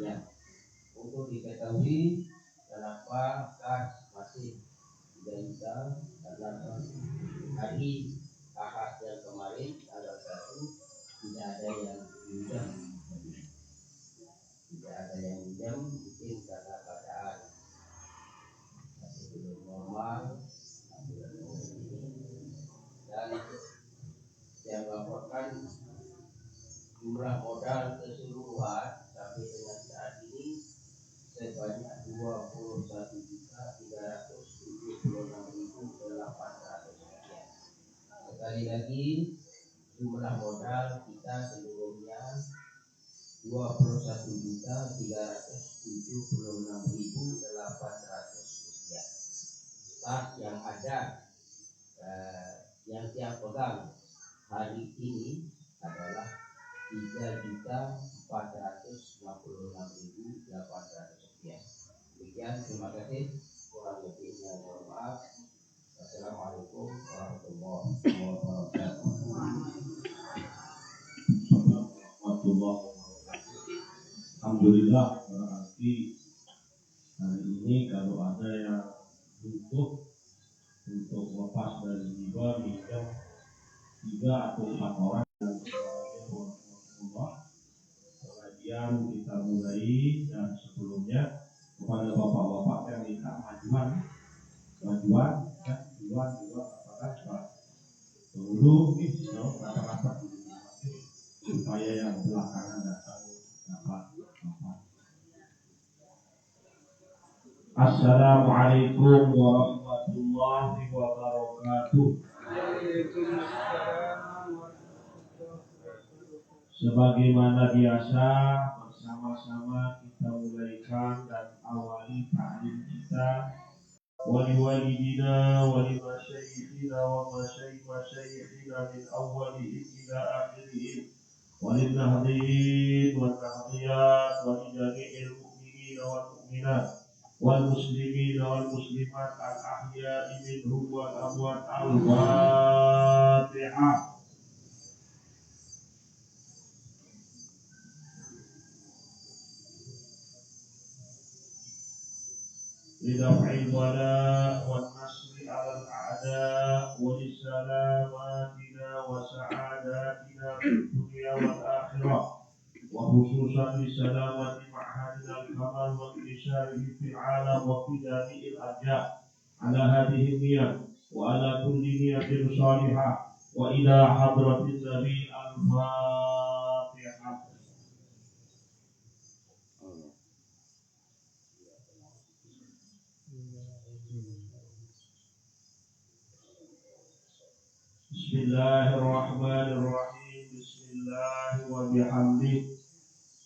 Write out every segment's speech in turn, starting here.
Ya, untuk diketahui kenapa kas masih tidak bisa, karena hari Ahad yang kemarin tanggal 1 tidak ada yang minjam, mungkin karena keadaan masih belum normal. Dan yang laporkan jumlah modal keseluruhan sampai dengan saat ini sebanyak 21.376.800 rupiah. Sekali lagi, jumlah modal kita seluruhnya 21.376.800 rupiah. Kas yang ada yang tiap pegang hari ini adalah 3.466.800 rupiah. Demikian, terima kasih. Kurang lebihnya mohon maaf. Wassalamualaikum warahmatullahi wabarakatuh. Alhamdulillah, berarti hari ini kalau ada yang butuh untuk lepas dari riba minjam 3 atau 4 orang yang pengajian kita mulai, dan sebelumnya kepada bapak-bapak yang minta majuan juga apakah dulu rata-rata supaya yang belakangan datang dapat. Assalamualaikum warahmatullahi wabarakatuh. Sebagaimana biasa, bersama-sama kita mulaikan dan awali ta'lim kita. Waliwalidina walimasyayikhina wa masyayikhina min awwalihim ila akhirihim, walinnahdiyin wal nahdiyat walijami'il mu'minin wal mu'minat wal muslimin wal muslimat al ahya'i minhum wal amwat. Al-Fatihah. لدفع البلاء والنصر على الأعداء ولسلاماتنا وسعاداتنا في الدنيا والآخرة، وخصوصا لسلامة معهدنا الكمال وانتشاره في العالم وفي جميع الأرجاء. على هذه النية وعلى كل نية صالحة، وإلى حضرة النبي الفاتحة. Bismillahirrahmanirrahim. Bismillah wa bihamdih.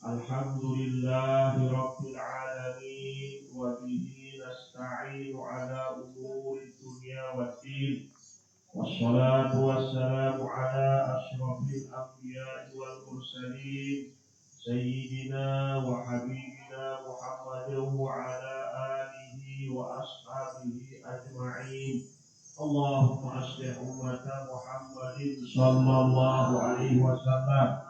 Alhamdulillahi rabbil alamin. Wa bihi nasta'inu ala umuri dunya waddin. Wassalatu wassalamu ala ashrafil anbiya'i wal mursalin, sayyidina wa habibina Muhammadin wa ala alihi wa ashabihi ajma'in. Allahumma aslih ummata Muhammadin sallallahu alaihi wasallam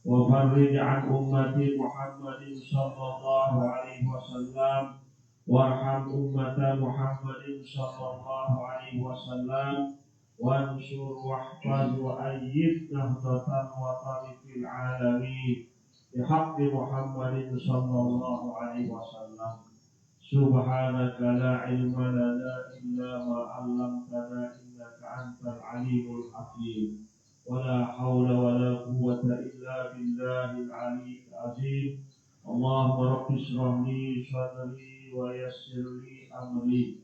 wa farrij an ummati Muhammadin sallallahu alaihi wasallam warham ummata Muhammadin sallallahu alaihi wasallam wansur wahfaz wa ayyid nahdatan wa tarifil alamin bihaqqi Muhammadin sallallahu alaihi wasallam. Subhanaka la ilma lana illa ma 'allamtana innaka antal alimul hakim. Wala hawla wala quwwata illa billahil aliyyil azim. Allahumma rabbi shrah li sadri wa yassir li amri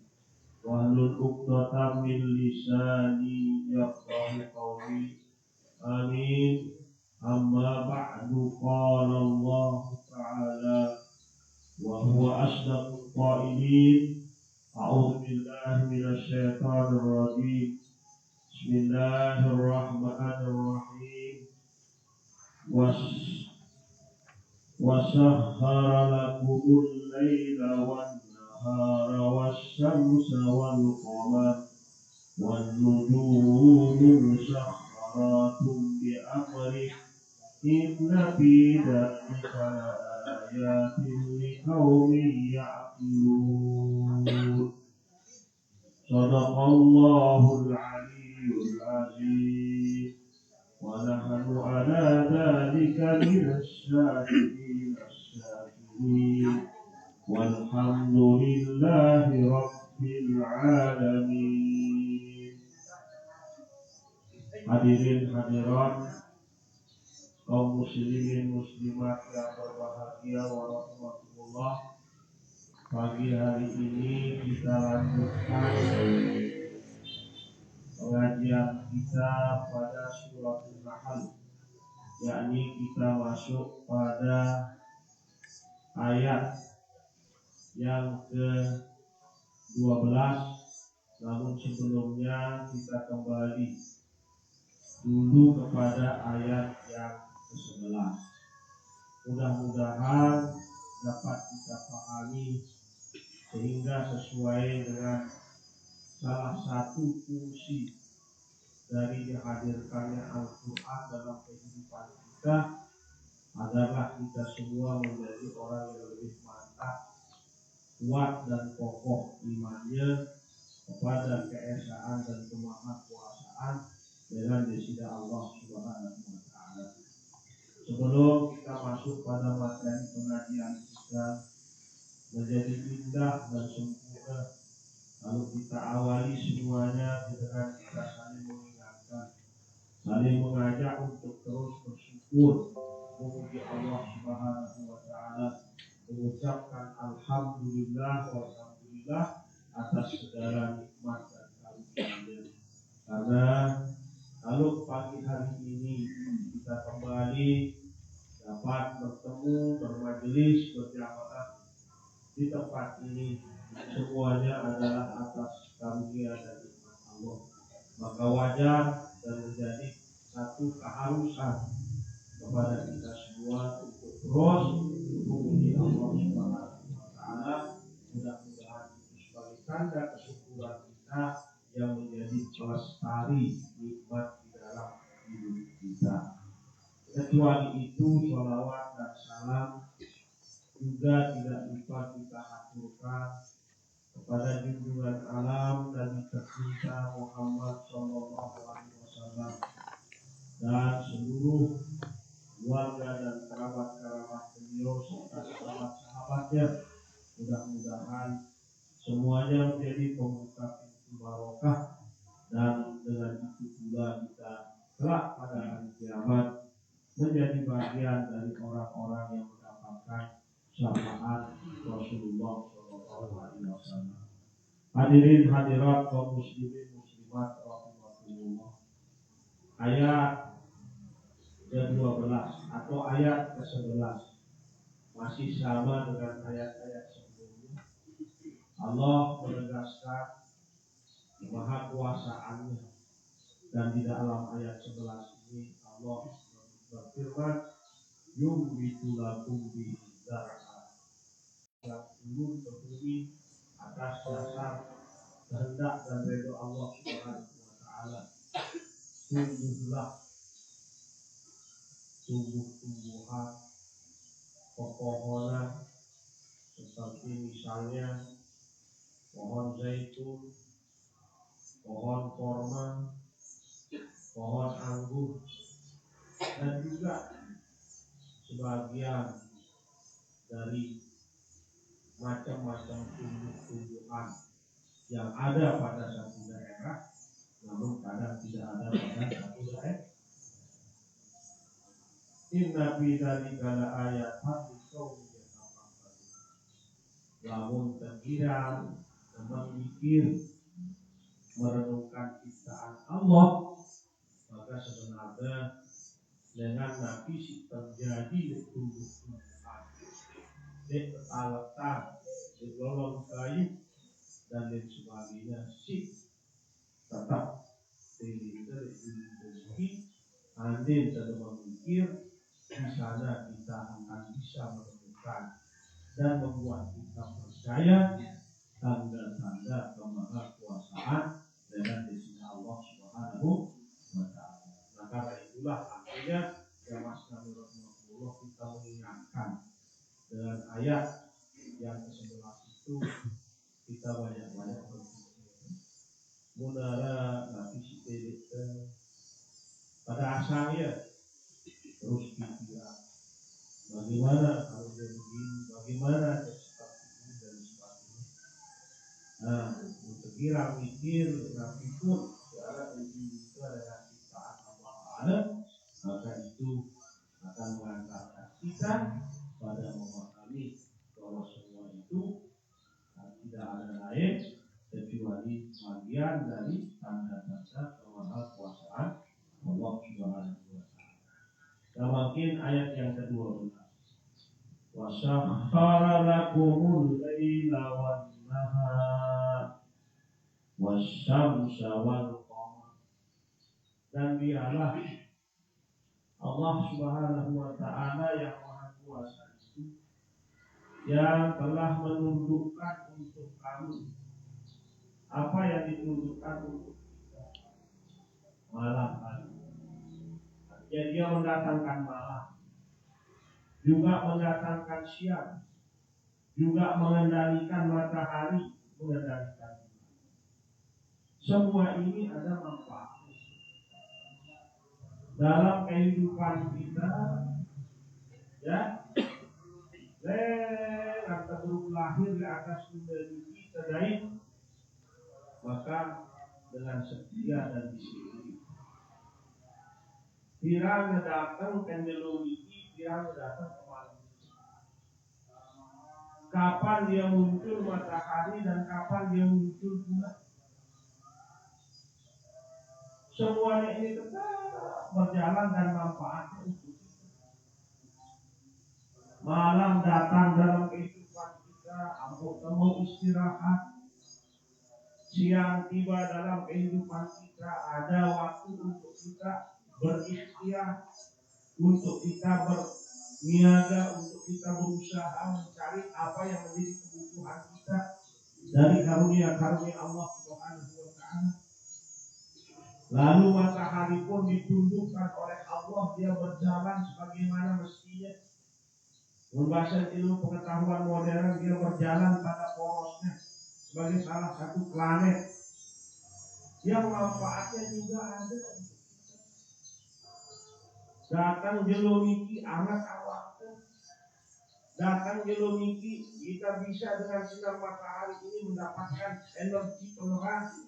wahlul 'uqdatam min lisani yafqahu qawli. Amin. Amma ba'du, qala Allah ta'ala wa huwa asdaqul qailin. A'udzu billahi minasy syaithanir rajim. Bismillahirrahmanirrahim. Wasakhkhara lakumul laila wan nahara wasyamsa wal qamara wan nujumu musakhkharatun bi amrihi inna fi dzalika ayatin liqaumin ya'qilun. Sadaqallahul aliyyul azim. Wa nahnu ala dzalika minasyahidin asy-syakirin. Walhamdulillahi rabbil alamin. Hadirin hadirat kaum muslimin muslimat yang berbahagia warahmatullah. Pagi hari ini kita lanjutkan pengajian kita pada surat An-Nahl, yakni kita masuk pada ayat yang ke-12. Namun sebelumnya kita kembali dulu kepada ayat yang ke-11. Mudah-mudahan dapat kita pahami sehingga sesuai dengan salah satu fungsi dari dihadirkannya Al-Quran dalam kehidupan kita adalah kita semua menjadi orang yang lebih mantap, kuat dan kokoh imannya kepada keesaan dan kemahakuasaan dengan disida Allah Subhanahu wa taala. Sebelum kita masuk pada materi pengajian kita menjadi indah dan sempurna, lalu kita awali semuanya dengan kita saling mengingatkan, saling mengajak untuk terus bersyukur, memuji Allah Subhanahu wa taala, mengucapkan alhamdulillah walhamdulillah atas segala nikmat dan karunia. Karena kalau pagi hari ini kita kembali dapat bertemu, bermajelis, berjamaah di tempat ini, semuanya adalah atas karunia dan nikmat Allah. Maka wajar dan menjadi satu keharusan kepada kita semua untuk terus memuji Allah Subhanahu wa taala. Mudah-mudahan itu sebagai tanda kesyukuran kita yang menjadi pelestari nikmat di dalam hidup kita. Kecuali itu, sholawat dan salam juga tidak lupa kita aturkan kepada junjungan alam dan tercinta Muhammad Sallallahu Alaihi Wasallam dan seluruh keluarga dan kerabat-kerabat beliau serta sahabat-sahabatnya. Mudah-mudahan semuanya menjadi pembuka pintu barokah dan dengan itu pula kita kelak pada hari kiamat menjadi bagian dari orang-orang yang mendapatkan syafaat Rasulullah Sallallahu Alaihi Wasallam. Hadirin hadirat kaum muslimin muslimat rahimahumullah. Ayat ke-12 atau ayat ke-11 masih sama dengan ayat-ayat sebelumnya. Allah menegaskan kemahakuasaannya, dan di dalam ayat 11 ini Allah berfirman, yumbitu lakum bihi zar'a, yang turun ke bumi atas dasar kehendak dan ridho Allah Subhanahu wa taala. Tumbuhlah tumbuh-tumbuhan pepohonan seperti misalnya pohon zaitun, pohon korma, pohon anggur, dan juga sebagian dari macam-macam tumbuh-tumbuhan yang ada pada satu daerah, namun kadang tidak ada pada satu daerah. Inna fi dzalika laayatan liqaumin yatafakkarun. Lamun terkira memikir merenungkan ciptaan Allah, maka sebenarnya dengan nabi si terjadi tumbuh-tumbuhan, petaletan, golong kayu dan lain sebagainya, si tetap rezeki andin sedang memikir, di sana kita akan bisa menemukan dan membuat kita percaya tanda-tanda kemahakuasaan dengan disini Allah Subhanahu wa taala. Nah, karena itulah akhirnya ya Mas Nabi Rasulullah kita mengingatkan dengan ayat yang ke-11 itu kita banyak-banyak berpikir. Munara nabi sidik pada asalnya terus pikir bagaimana kalau dia begini, bagaimana dia seperti ini dan sebagainya. Nah, untuk kira mikir nabi pun secara itu adalah ciptaan Allah Ta'ala, maka itu akan mengantarkan kita pada memahami bahwa semua itu tidak ada lain kecuali bagian dari tanda-tanda kemahakuasaan Allah Subhanahu wa Ta'ala. Nah, makin ayat yang ke-12. Wa sakhkhara lakumul laila wan nahar wasyamsa wal qamar. Dan dialah Allah Subhanahu wa Ta'ala yang Maha Kuasa itu yang telah menundukkan untuk kamu apa yang ditundukkan untuk kita malam hari. Jadi dia mendatangkan malam, juga mendatangkan siang, juga mengendalikan matahari, mengendalikan. Semua ini ada manfaat dalam kehidupan kita, ya. Kita baru lahir di atas dunia kita dari, maka dengan setia dan disiplin. Pirang datang pendelungi, pirang datang kemarin. Kapan dia muncul matahari dan kapan dia muncul bulan. Semuanya ini tetap berjalan dan manfaatnya untuk kita. Malam datang dalam kehidupan kita, untuk temu istirahat. Siang tiba dalam kehidupan kita, ada waktu untuk kita berikhtiar, untuk kita berniaga, untuk kita berusaha mencari apa yang menjadi kebutuhan kita dari karunia-karunia Allah Subhanahu wa Ta'ala. Lalu matahari pun ditundukkan oleh Allah, dia berjalan sebagaimana mestinya. Membahasan ilmu pengetahuan modern, dia berjalan pada porosnya sebagai salah satu planet yang manfaatnya juga ada. Datang jelomiki anak awaknya, datang jelomiki kita bisa dengan sinar matahari ini mendapatkan energi penerangan.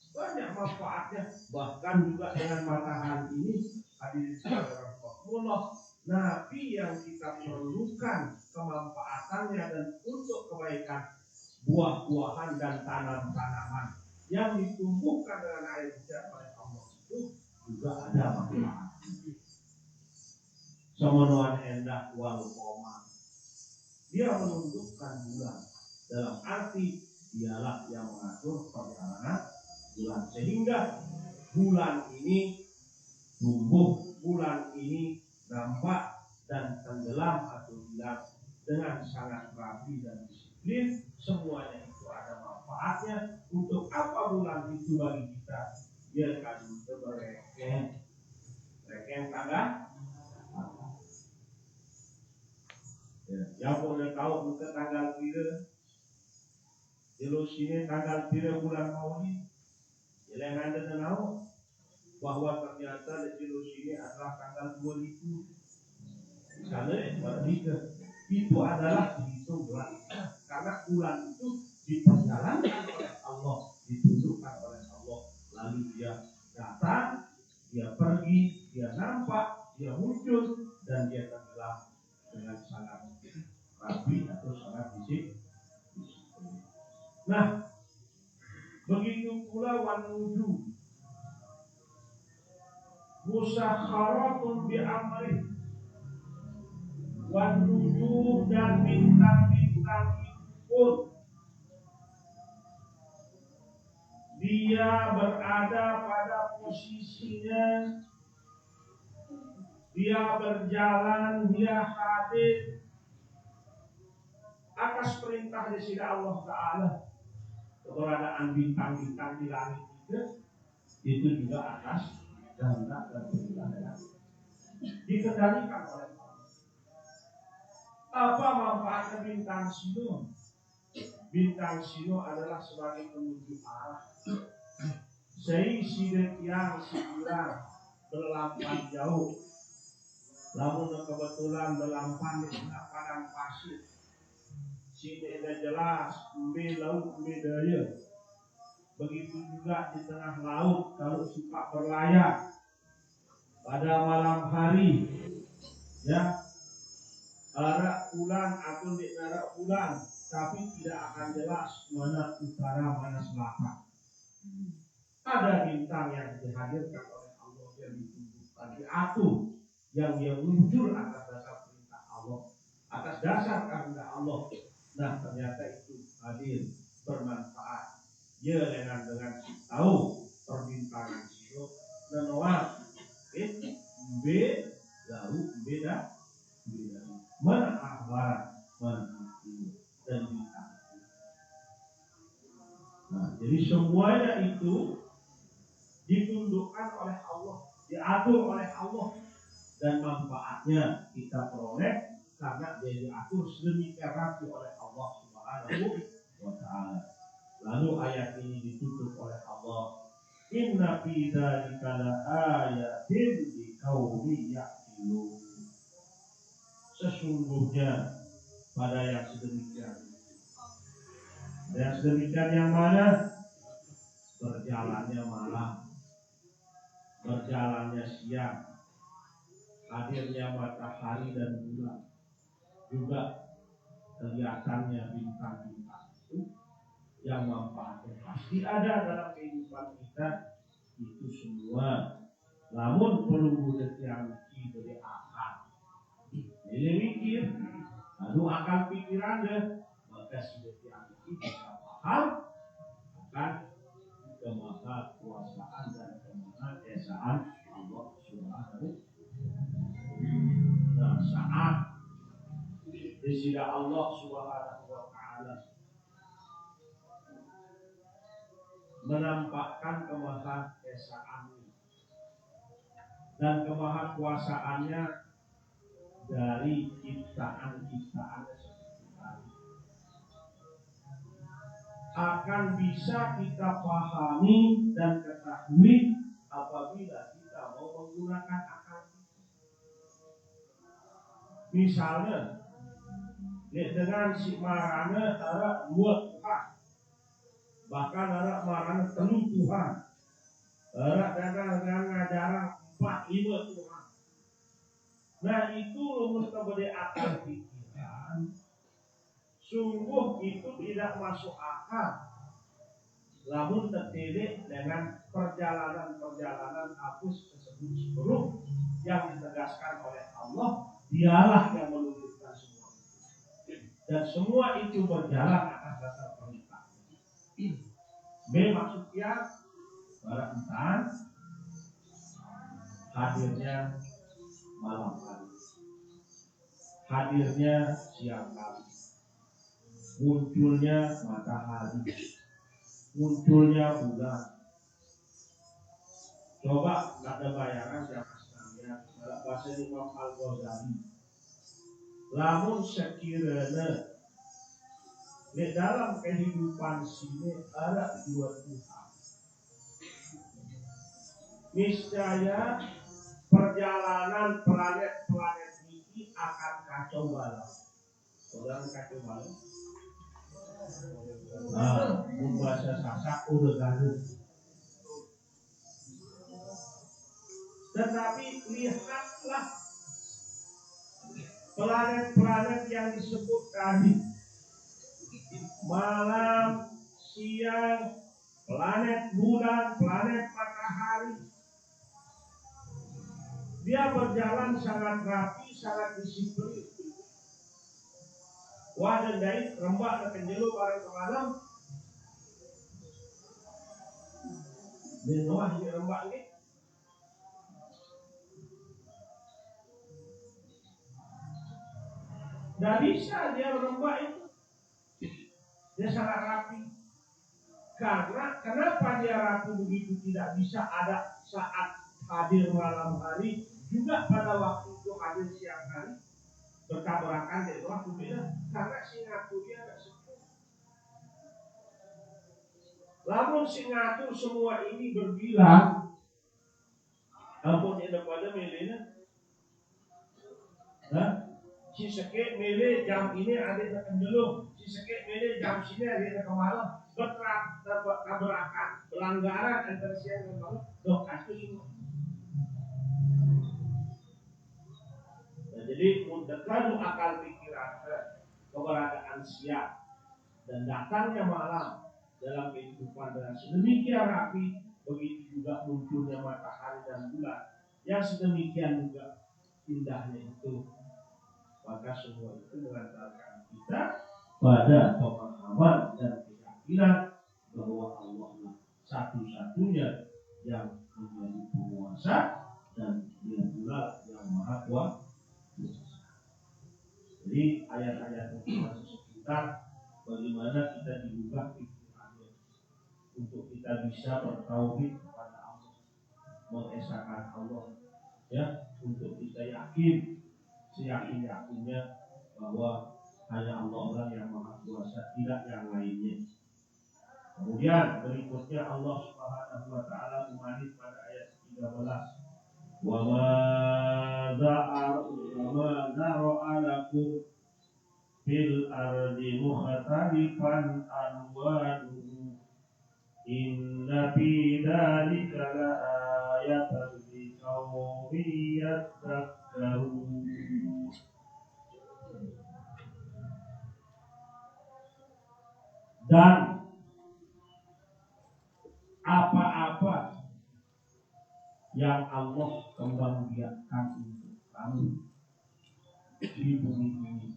Banyak manfaatnya, bahkan juga dengan matahari ini hadirin sekalian Allah, Nabi yang kita perlukan kemanfaatannya dan untuk kebaikan buah-buahan dan tanam-tanaman yang ditumbuhkan dengan air hujan oleh Allah itu juga ada manfaat. Semenuan endah wal qamar. Dia menunjukkan bulan dalam arti dialah yang mengatur perjalanan bulan sehingga bulan ini tumbuh, bulan ini nampak dan tenggelam atau hilang dengan sangat rapi dan disiplin. Semuanya itu ada manfaatnya. Untuk apa bulan itu bagi kita? Dia akan bereken tanggal. Yang boleh tahu bukan tanggal pira. Jelo sini tanggal pira bulan Maulid. Yang anda tahu bahwa ternyata di jelo sini adalah tanggal 2000. Karena itu adalah dihitung bulan. Karena bulan itu diperjalankan oleh Allah, ditunjukkan oleh Allah. Lalu dia datang, dia pergi, dia nampak, dia muncul, dan dia tenggelam dengan sangat rapi atau sangat disiplin. Nah, begitu pula wan nujum musakharatun bi amri. Wan nujum dan bintang-bintang pun dia berada pada posisinya, dia berjalan, dia hadir atas perintah dari Allah Ta'ala. Keberadaan bintang-bintang di langit itu juga atas kehendak dan perintah dikendalikan oleh Allah. Apa manfaatnya bintang sino? Bintang sino adalah sebagai penunjuk arah. Sidet yang bulan berlampan jauh. Lamun kebetulan berlampan di tengah padang pasir. Sidet jelas, umbe laut, umbe daya. Begitu juga di tengah laut kalau suka berlayar pada malam hari, ya, arah bulan atau di arah bulan, tapi tidak akan jelas mana utara mana selatan. Ada bintang yang dihadirkan oleh Allah yang ditunjukkan, diatur, yang dia muncul atas dasar perintah Allah, atas dasar kehendak Allah. Nah, ternyata itu hadir bermanfaat. Ya dengan tahu perbintangan itu menolak B lalu beda mana arah barat mana timur dan bintang. Nah, jadi semuanya itu ditundukkan oleh Allah, diatur oleh Allah, dan manfaatnya kita peroleh karena dia diatur sedemikian rapi oleh Allah Subhanahu wa Ta'ala. Lalu ayat ini ditutup oleh Allah, inna fi dzalika laayatin liqaumin ya'qilun. Sesungguhnya pada yang sedemikian. Yang sedemikian yang mana? Berjalannya malam, berjalannya siang, hadirnya matahari dan bulan, juga kelihatannya bintang-bintang itu yang manfaatnya pasti ada dalam kehidupan kita itu semua. Namun perlu yang diberi akal, ini mikir, lalu akal pikirannya, maka sudah yang bisa paham akan kemahakuasaan dan kemahaesaan Allah Subhanahu. Nah, saat di sisi Allah Subhanahu wa Ta'ala menampakkan kemahaesaannya dan kemahakuasaannya dari ciptaan-ciptaannya seperti tadi, akan bisa kita pahami dan ketahui apabila kita mau menggunakan akal. Misalnya, dengan si marana ada dua Tuhan, bahkan ada marana telu Tuhan, ada dengan ngajaran 4-5 Tuhan. Nah itu rumus kepada akal pikiran, sungguh itu tidak masuk akal. Namun tertidik dengan perjalanan-perjalanan hapus tersebut seluruh yang ditegaskan oleh Allah, dialah yang menunjukkan semua. Dan semua itu berjalan atas dasar perintah. B maksudnya barangkali hadirnya malam hari, hadirnya siang hari, munculnya matahari, munculnya bulan. Coba ada bayangan siapa sekalian, bahasa Imam Al-Ghazali. Lamun sekiranya di dalam kehidupan sini ada dua Tuhan, niscaya perjalanan planet-planet ini akan kacau balau. Saudara kacau balau? Nah, bahasa Sasak udah gaduh. Tetapi lihatlah planet-planet yang disebut tadi, malam, siang, planet bulan, planet matahari, dia berjalan sangat rapi, sangat disiplin. Wadah dari rembak dan penjelu bareng ke malam. Menawah ini rembak ini. Tidak bisa dia rembak itu. Dia sangat rapi. Karena kenapa dia rapi begitu tidak bisa ada saat hadir malam hari, juga pada waktu itu hadir siang hari. bertabrakan dari waktu beda karena si ngatur dia gak sepuh. Lamun si ngatur semua ini berbilang, ampun ada pada milihnya, si sekek milih jam ini ada yang kenjelung, si sekek milih jam sini ada yang ke malam, bertabrakan, pelanggaran antara siang dan malam, dok itu semua. Nah, jadi terlalu akal pikiran keberadaan siang dan datangnya malam dalam kehidupan dan sedemikian rapi, begitu juga munculnya matahari dan bulan yang sedemikian juga indahnya itu, maka semua itu mengantarkan kita pada pemahaman dan keyakinan bahwa Allah lah satu-satunya yang menjadi penguasa dan Dia pula yang maha kuasa. Jadi ayat-ayat itu masih sekitar bagaimana kita diubah pikirannya untuk kita bisa bertauhid kepada Allah, mengesahkan Allah, ya, untuk kita yakin seyakin-yakinnya bahwa hanya Allah lah yang maha kuasa, tidak yang lainnya. Kemudian berikutnya Allah Subhanahu wa taala memanis pada ayat 13, wa ma zara'a lakum fil ardi mukhtalifan alwanuhu inna fi dzalika laayatan liqaumin yatafakkarun. Dan apa-apa yang Allah kembangbiakkan untuk kamu di bumi ini,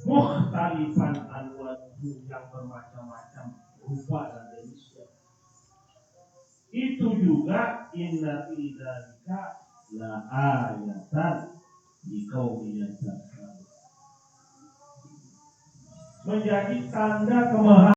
mukhtalifan alwanuhu, yang bermacam-macam rupa dan jenisnya, itu juga inna fi dzalika la ayatan liqaumin yatafakkarun, menjadi tanda kemahangan